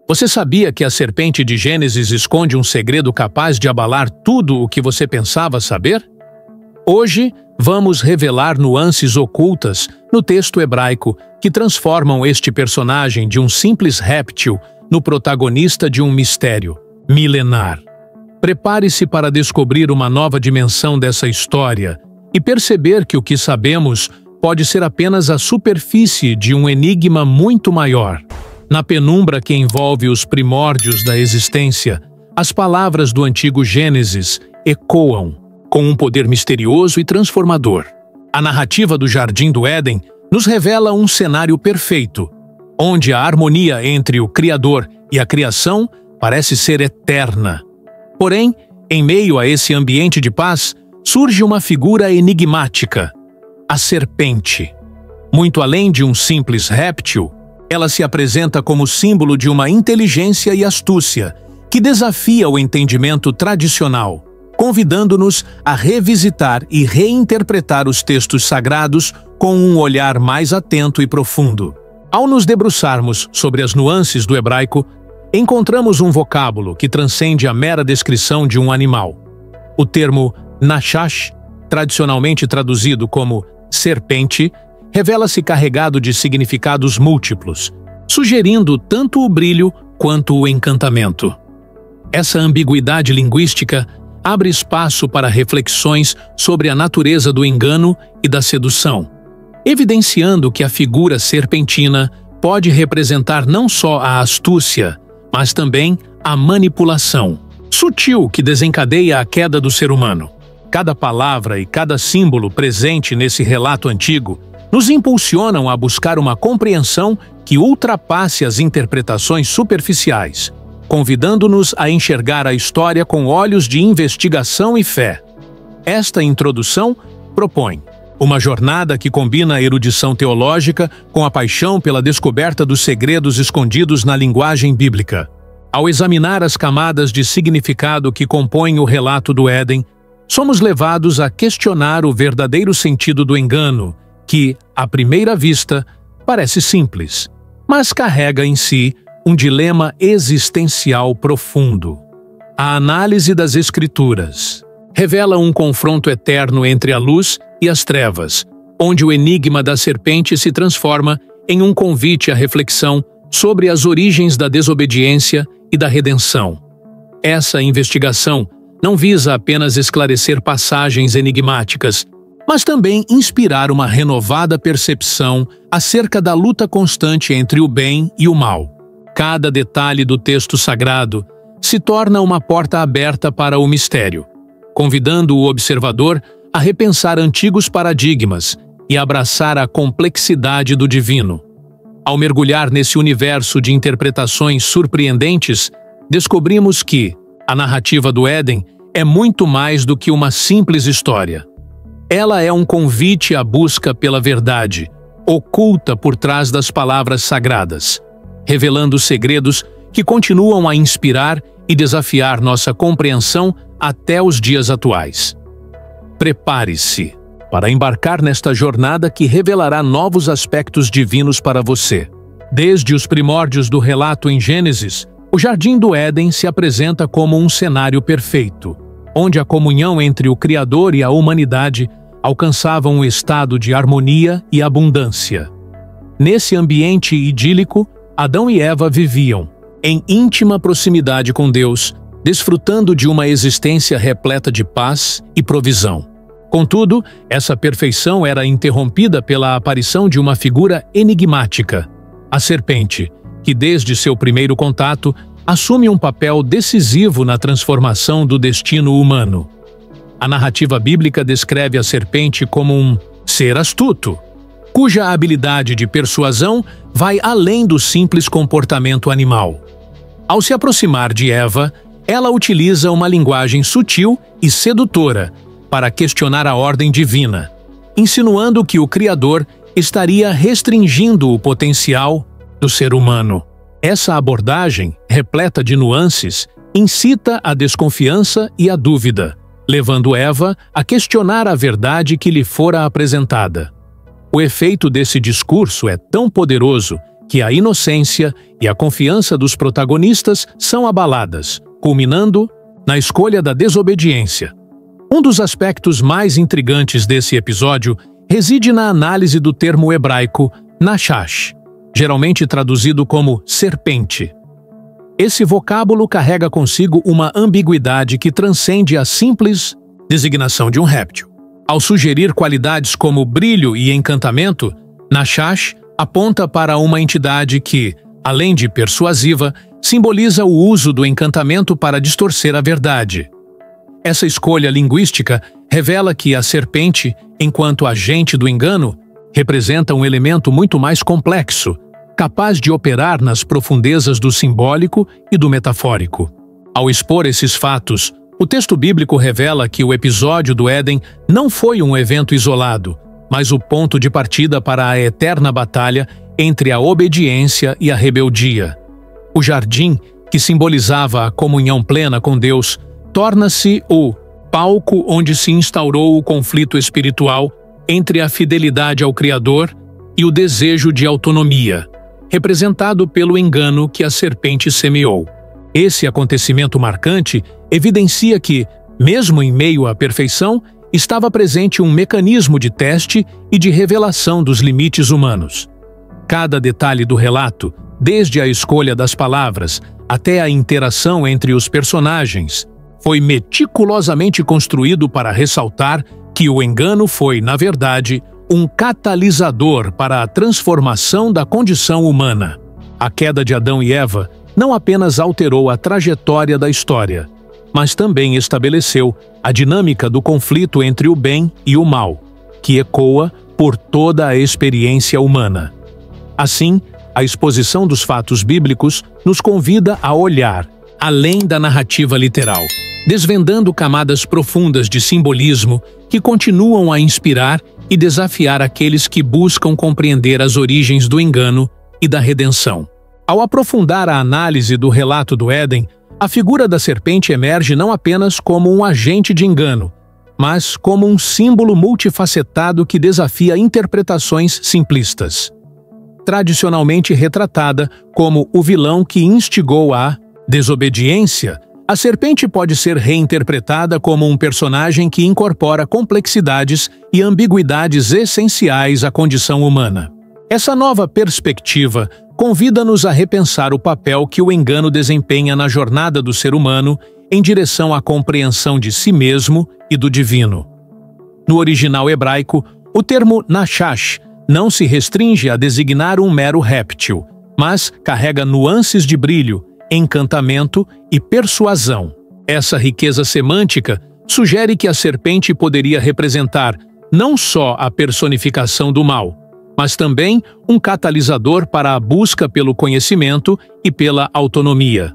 Você sabia que a serpente de Gênesis esconde um segredo capaz de abalar tudo o que você pensava saber? Hoje, vamos revelar nuances ocultas no texto hebraico que transformam este personagem de um simples réptil no protagonista de um mistério milenar. Prepare-se para descobrir uma nova dimensão dessa história e perceber que o que sabemos pode ser apenas a superfície de um enigma muito maior. Na penumbra que envolve os primórdios da existência, as palavras do antigo Gênesis ecoam com um poder misterioso e transformador. A narrativa do Jardim do Éden nos revela um cenário perfeito, onde a harmonia entre o Criador e a criação parece ser eterna. Porém, em meio a esse ambiente de paz, surge uma figura enigmática, a serpente. Muito além de um simples réptil, ela se apresenta como símbolo de uma inteligência e astúcia que desafia o entendimento tradicional, convidando-nos a revisitar e reinterpretar os textos sagrados com um olhar mais atento e profundo. Ao nos debruçarmos sobre as nuances do hebraico, encontramos um vocábulo que transcende a mera descrição de um animal. O termo Nashash, tradicionalmente traduzido como serpente, revela-se carregado de significados múltiplos, sugerindo tanto o brilho quanto o encantamento. Essa ambiguidade linguística abre espaço para reflexões sobre a natureza do engano e da sedução, evidenciando que a figura serpentina pode representar não só a astúcia, mas também a manipulação sutil que desencadeia a queda do ser humano. Cada palavra e cada símbolo presente nesse relato antigo nos impulsionam a buscar uma compreensão que ultrapasse as interpretações superficiais, convidando-nos a enxergar a história com olhos de investigação e fé. Esta introdução propõe uma jornada que combina a erudição teológica com a paixão pela descoberta dos segredos escondidos na linguagem bíblica. Ao examinar as camadas de significado que compõem o relato do Éden, somos levados a questionar o verdadeiro sentido do engano, que, à primeira vista, parece simples, mas carrega em si um dilema existencial profundo. A análise das Escrituras revela um confronto eterno entre a luz e as trevas, onde o enigma da serpente se transforma em um convite à reflexão sobre as origens da desobediência e da redenção. Essa investigação não visa apenas esclarecer passagens enigmáticas, mas também inspirar uma renovada percepção acerca da luta constante entre o bem e o mal. Cada detalhe do texto sagrado se torna uma porta aberta para o mistério, convidando o observador a repensar antigos paradigmas e abraçar a complexidade do divino. Ao mergulhar nesse universo de interpretações surpreendentes, descobrimos que a narrativa do Éden é muito mais do que uma simples história. Ela é um convite à busca pela verdade, oculta por trás das palavras sagradas, revelando segredos que continuam a inspirar e desafiar nossa compreensão até os dias atuais. Prepare-se para embarcar nesta jornada que revelará novos aspectos divinos para você. Desde os primórdios do relato em Gênesis, o Jardim do Éden se apresenta como um cenário perfeito, onde a comunhão entre o Criador e a humanidade alcançava um estado de harmonia e abundância. Nesse ambiente idílico, Adão e Eva viviam, em íntima proximidade com Deus, desfrutando de uma existência repleta de paz e provisão. Contudo, essa perfeição era interrompida pela aparição de uma figura enigmática, a serpente, que desde seu primeiro contato assume um papel decisivo na transformação do destino humano. A narrativa bíblica descreve a serpente como um ser astuto, cuja habilidade de persuasão vai além do simples comportamento animal. Ao se aproximar de Eva, ela utiliza uma linguagem sutil e sedutora para questionar a ordem divina, insinuando que o Criador estaria restringindo o potencial do ser humano. Essa abordagem, repleta de nuances, incita a desconfiança e a dúvida, levando Eva a questionar a verdade que lhe fora apresentada. O efeito desse discurso é tão poderoso que a inocência e a confiança dos protagonistas são abaladas, culminando na escolha da desobediência. Um dos aspectos mais intrigantes desse episódio reside na análise do termo hebraico Nashash, geralmente traduzido como serpente. Esse vocábulo carrega consigo uma ambiguidade que transcende a simples designação de um réptil. Ao sugerir qualidades como brilho e encantamento, Nashash aponta para uma entidade que, além de persuasiva, simboliza o uso do encantamento para distorcer a verdade. Essa escolha linguística revela que a serpente, enquanto agente do engano, representa um elemento muito mais complexo, capaz de operar nas profundezas do simbólico e do metafórico. Ao expor esses fatos, o texto bíblico revela que o episódio do Éden não foi um evento isolado, mas o ponto de partida para a eterna batalha entre a obediência e a rebeldia. O jardim, que simbolizava a comunhão plena com Deus, torna-se o palco onde se instaurou o conflito espiritual entre a fidelidade ao Criador e o desejo de autonomia, representado pelo engano que a serpente semeou. Esse acontecimento marcante evidencia que, mesmo em meio à perfeição, estava presente um mecanismo de teste e de revelação dos limites humanos. Cada detalhe do relato, desde a escolha das palavras até a interação entre os personagens, foi meticulosamente construído para ressaltar que o engano foi, na verdade, um catalisador para a transformação da condição humana. A queda de Adão e Eva não apenas alterou a trajetória da história, mas também estabeleceu a dinâmica do conflito entre o bem e o mal, que ecoa por toda a experiência humana. Assim, a exposição dos fatos bíblicos nos convida a olhar além da narrativa literal, desvendando camadas profundas de simbolismo que continuam a inspirar e desafiar aqueles que buscam compreender as origens do engano e da redenção. Ao aprofundar a análise do relato do Éden, a figura da serpente emerge não apenas como um agente de engano, mas como um símbolo multifacetado que desafia interpretações simplistas. Tradicionalmente retratada como o vilão que instigou a desobediência, a serpente pode ser reinterpretada como um personagem que incorpora complexidades e ambiguidades essenciais à condição humana. Essa nova perspectiva convida-nos a repensar o papel que o engano desempenha na jornada do ser humano em direção à compreensão de si mesmo e do divino. No original hebraico, o termo Nashash não se restringe a designar um mero réptil, mas carrega nuances de brilho, encantamento e persuasão. Essa riqueza semântica sugere que a serpente poderia representar não só a personificação do mal, mas também um catalisador para a busca pelo conhecimento e pela autonomia.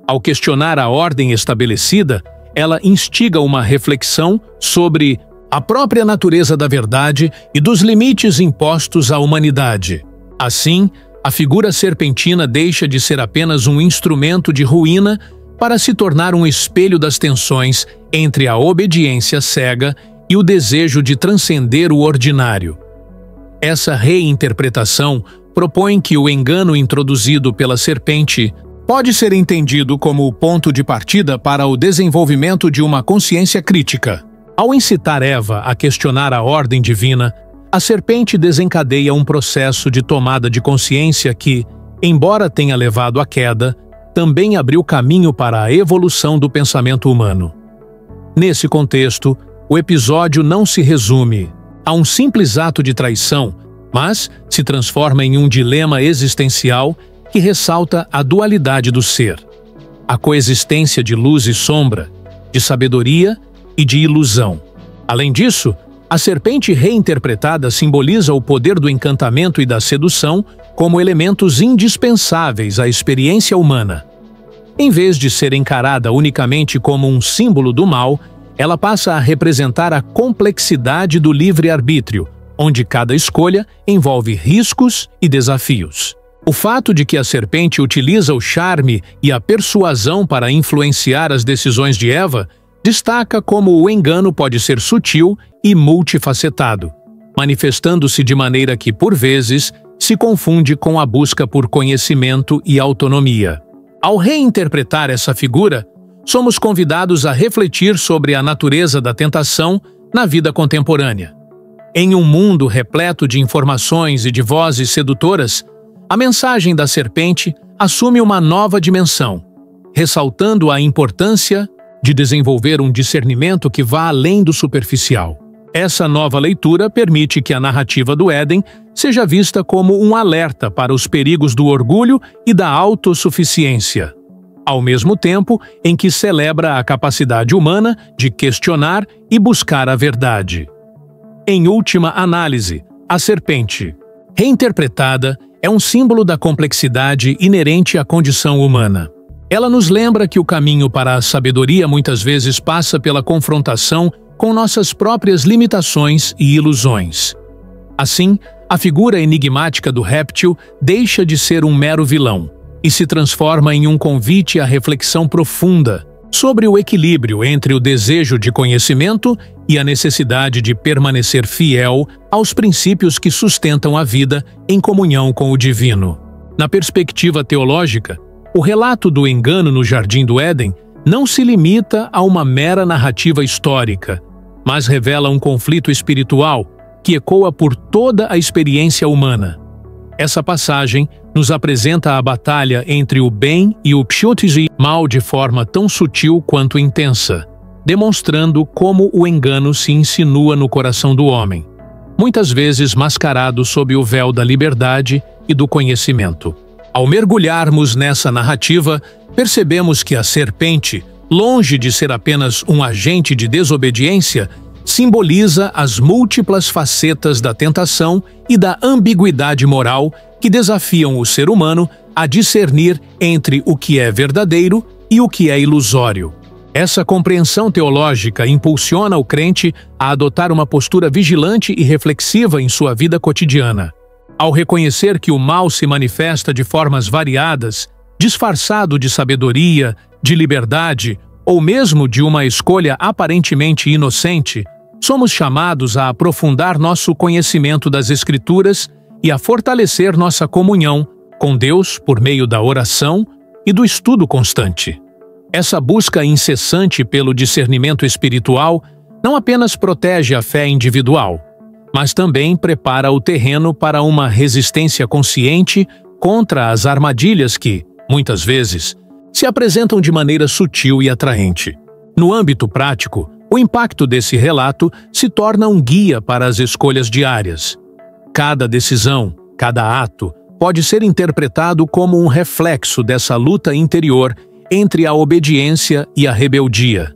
Ao questionar a ordem estabelecida, ela instiga uma reflexão sobre a própria natureza da verdade e dos limites impostos à humanidade. Assim, a figura serpentina deixa de ser apenas um instrumento de ruína para se tornar um espelho das tensões entre a obediência cega e o desejo de transcender o ordinário. Essa reinterpretação propõe que o engano introduzido pela serpente pode ser entendido como o ponto de partida para o desenvolvimento de uma consciência crítica. Ao incitar Eva a questionar a ordem divina, a serpente desencadeia um processo de tomada de consciência que, embora tenha levado à queda, também abriu caminho para a evolução do pensamento humano. Nesse contexto, o episódio não se resume a um simples ato de traição, mas se transforma em um dilema existencial que ressalta a dualidade do ser, a coexistência de luz e sombra, de sabedoria e de ilusão. Além disso, a serpente reinterpretada simboliza o poder do encantamento e da sedução como elementos indispensáveis à experiência humana. Em vez de ser encarada unicamente como um símbolo do mal, ela passa a representar a complexidade do livre-arbítrio, onde cada escolha envolve riscos e desafios. O fato de que a serpente utiliza o charme e a persuasão para influenciar as decisões de Eva destaca como o engano pode ser sutil e multifacetado, manifestando-se de maneira que, por vezes, se confunde com a busca por conhecimento e autonomia. Ao reinterpretar essa figura, somos convidados a refletir sobre a natureza da tentação na vida contemporânea. Em um mundo repleto de informações e de vozes sedutoras, a mensagem da serpente assume uma nova dimensão, ressaltando a importância de desenvolver um discernimento que vá além do superficial. Essa nova leitura permite que a narrativa do Éden seja vista como um alerta para os perigos do orgulho e da autossuficiência, ao mesmo tempo em que celebra a capacidade humana de questionar e buscar a verdade. Em última análise, a serpente, reinterpretada, é um símbolo da complexidade inerente à condição humana. Ela nos lembra que o caminho para a sabedoria muitas vezes passa pela confrontação com nossas próprias limitações e ilusões. Assim, a figura enigmática do réptil deixa de ser um mero vilão e se transforma em um convite à reflexão profunda sobre o equilíbrio entre o desejo de conhecimento e a necessidade de permanecer fiel aos princípios que sustentam a vida em comunhão com o divino. Na perspectiva teológica, o relato do engano no Jardim do Éden não se limita a uma mera narrativa histórica, mas revela um conflito espiritual que ecoa por toda a experiência humana. Essa passagem nos apresenta a batalha entre o bem e o mal de forma tão sutil quanto intensa, demonstrando como o engano se insinua no coração do homem, muitas vezes mascarado sob o véu da liberdade e do conhecimento. Ao mergulharmos nessa narrativa, percebemos que a serpente, longe de ser apenas um agente de desobediência, simboliza as múltiplas facetas da tentação e da ambiguidade moral que desafiam o ser humano a discernir entre o que é verdadeiro e o que é ilusório. Essa compreensão teológica impulsiona o crente a adotar uma postura vigilante e reflexiva em sua vida cotidiana. Ao reconhecer que o mal se manifesta de formas variadas, disfarçado de sabedoria, de liberdade ou mesmo de uma escolha aparentemente inocente, somos chamados a aprofundar nosso conhecimento das Escrituras e a fortalecer nossa comunhão com Deus por meio da oração e do estudo constante. Essa busca incessante pelo discernimento espiritual não apenas protege a fé individual, mas também prepara o terreno para uma resistência consciente contra as armadilhas que, muitas vezes, se apresentam de maneira sutil e atraente. No âmbito prático, o impacto desse relato se torna um guia para as escolhas diárias. Cada decisão, cada ato, pode ser interpretado como um reflexo dessa luta interior entre a obediência e a rebeldia.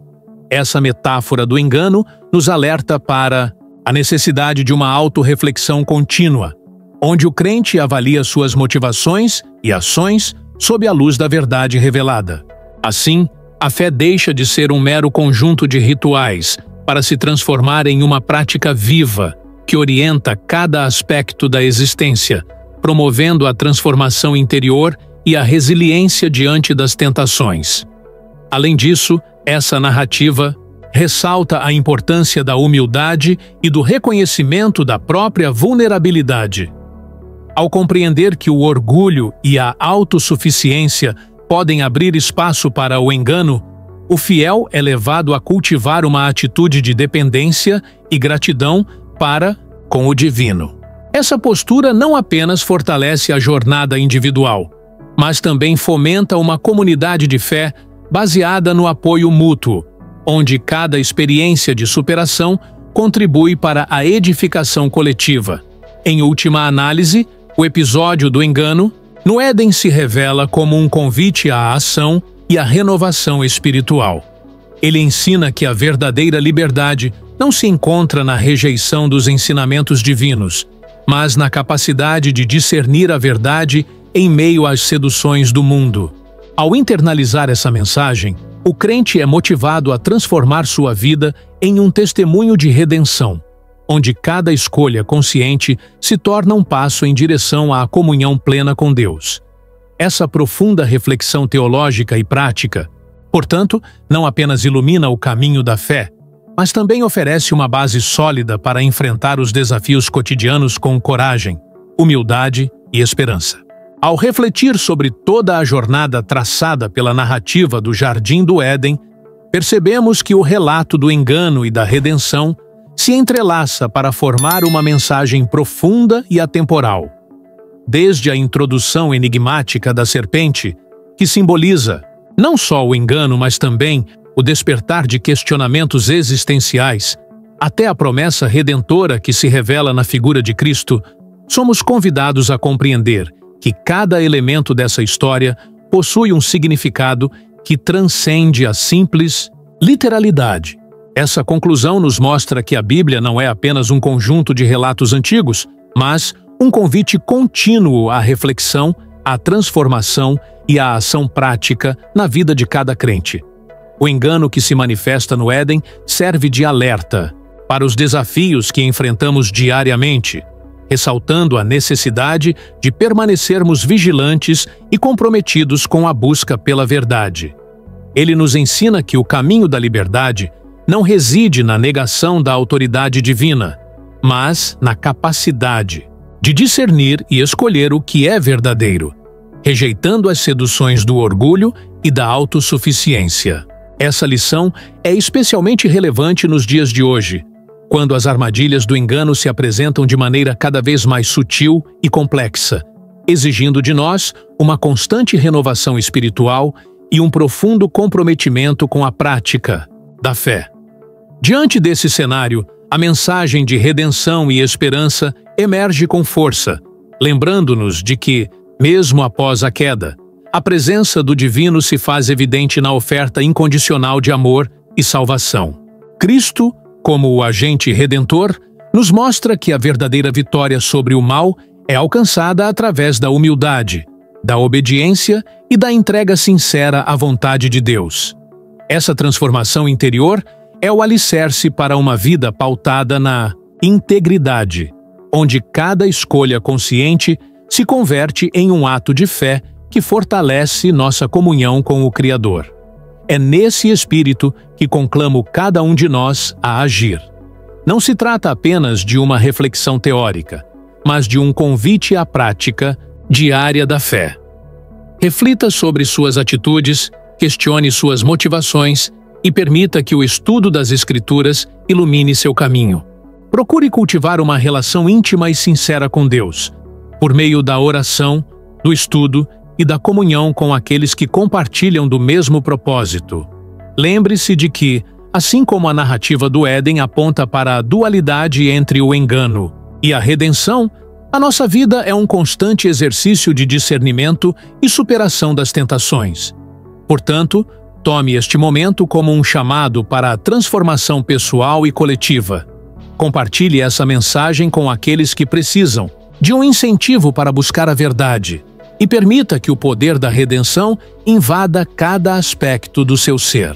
Essa metáfora do engano nos alerta para a necessidade de uma autorreflexão contínua, onde o crente avalia suas motivações e ações sob a luz da verdade revelada. Assim, a fé deixa de ser um mero conjunto de rituais para se transformar em uma prática viva que orienta cada aspecto da existência, promovendo a transformação interior e a resiliência diante das tentações. Além disso, essa narrativa ressalta a importância da humildade e do reconhecimento da própria vulnerabilidade. Ao compreender que o orgulho e a autossuficiência podem abrir espaço para o engano, o fiel é levado a cultivar uma atitude de dependência e gratidão para com o divino. Essa postura não apenas fortalece a jornada individual, mas também fomenta uma comunidade de fé baseada no apoio mútuo, onde cada experiência de superação contribui para a edificação coletiva. Em última análise, o episódio do engano no Éden se revela como um convite à ação e à renovação espiritual. Ele ensina que a verdadeira liberdade não se encontra na rejeição dos ensinamentos divinos, mas na capacidade de discernir a verdade em meio às seduções do mundo. Ao internalizar essa mensagem, o crente é motivado a transformar sua vida em um testemunho de redenção, onde cada escolha consciente se torna um passo em direção à comunhão plena com Deus. Essa profunda reflexão teológica e prática, portanto, não apenas ilumina o caminho da fé, mas também oferece uma base sólida para enfrentar os desafios cotidianos com coragem, humildade e esperança. Ao refletir sobre toda a jornada traçada pela narrativa do Jardim do Éden, percebemos que o relato do engano e da redenção se entrelaça para formar uma mensagem profunda e atemporal. Desde a introdução enigmática da serpente, que simboliza não só o engano, mas também o despertar de questionamentos existenciais, até a promessa redentora que se revela na figura de Cristo, somos convidados a compreender que cada elemento dessa história possui um significado que transcende a simples literalidade. Essa conclusão nos mostra que a Bíblia não é apenas um conjunto de relatos antigos, mas um convite contínuo à reflexão, à transformação e à ação prática na vida de cada crente. O engano que se manifesta no Éden serve de alerta para os desafios que enfrentamos diariamente, ressaltando a necessidade de permanecermos vigilantes e comprometidos com a busca pela verdade. Ele nos ensina que o caminho da liberdade não reside na negação da autoridade divina, mas na capacidade de discernir e escolher o que é verdadeiro, rejeitando as seduções do orgulho e da autossuficiência. Essa lição é especialmente relevante nos dias de hoje, quando as armadilhas do engano se apresentam de maneira cada vez mais sutil e complexa, exigindo de nós uma constante renovação espiritual e um profundo comprometimento com a prática da fé. Diante desse cenário, a mensagem de redenção e esperança emerge com força, lembrando-nos de que, mesmo após a queda, a presença do divino se faz evidente na oferta incondicional de amor e salvação. Cristo, como o agente redentor, nos mostra que a verdadeira vitória sobre o mal é alcançada através da humildade, da obediência e da entrega sincera à vontade de Deus. Essa transformação interior é o alicerce para uma vida pautada na integridade, onde cada escolha consciente se converte em um ato de fé que fortalece nossa comunhão com o Criador. É nesse espírito que conclamo cada um de nós a agir. Não se trata apenas de uma reflexão teórica, mas de um convite à prática diária da fé. Reflita sobre suas atitudes, questione suas motivações e permita que o estudo das Escrituras ilumine seu caminho. Procure cultivar uma relação íntima e sincera com Deus, por meio da oração, do estudo e da comunhão com aqueles que compartilham do mesmo propósito. Lembre-se de que, assim como a narrativa do Éden aponta para a dualidade entre o engano e a redenção, a nossa vida é um constante exercício de discernimento e superação das tentações. Portanto, tome este momento como um chamado para a transformação pessoal e coletiva. Compartilhe essa mensagem com aqueles que precisam de um incentivo para buscar a verdade e permita que o poder da redenção invada cada aspecto do seu ser.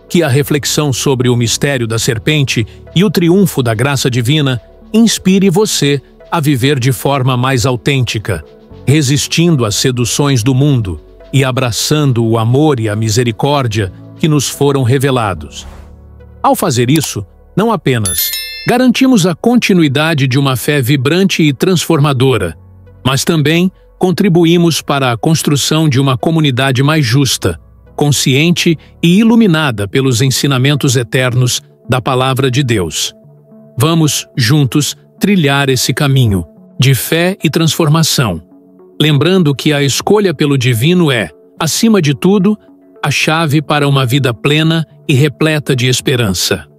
Que a reflexão sobre o mistério da serpente e o triunfo da graça divina inspire você a viver de forma mais autêntica, resistindo às seduções do mundo e abraçando o amor e a misericórdia que nos foram revelados. Ao fazer isso, não apenas garantimos a continuidade de uma fé vibrante e transformadora, mas também contribuímos para a construção de uma comunidade mais justa, consciente e iluminada pelos ensinamentos eternos da Palavra de Deus. Vamos, juntos, trilhar esse caminho de fé e transformação, lembrando que a escolha pelo divino é, acima de tudo, a chave para uma vida plena e repleta de esperança.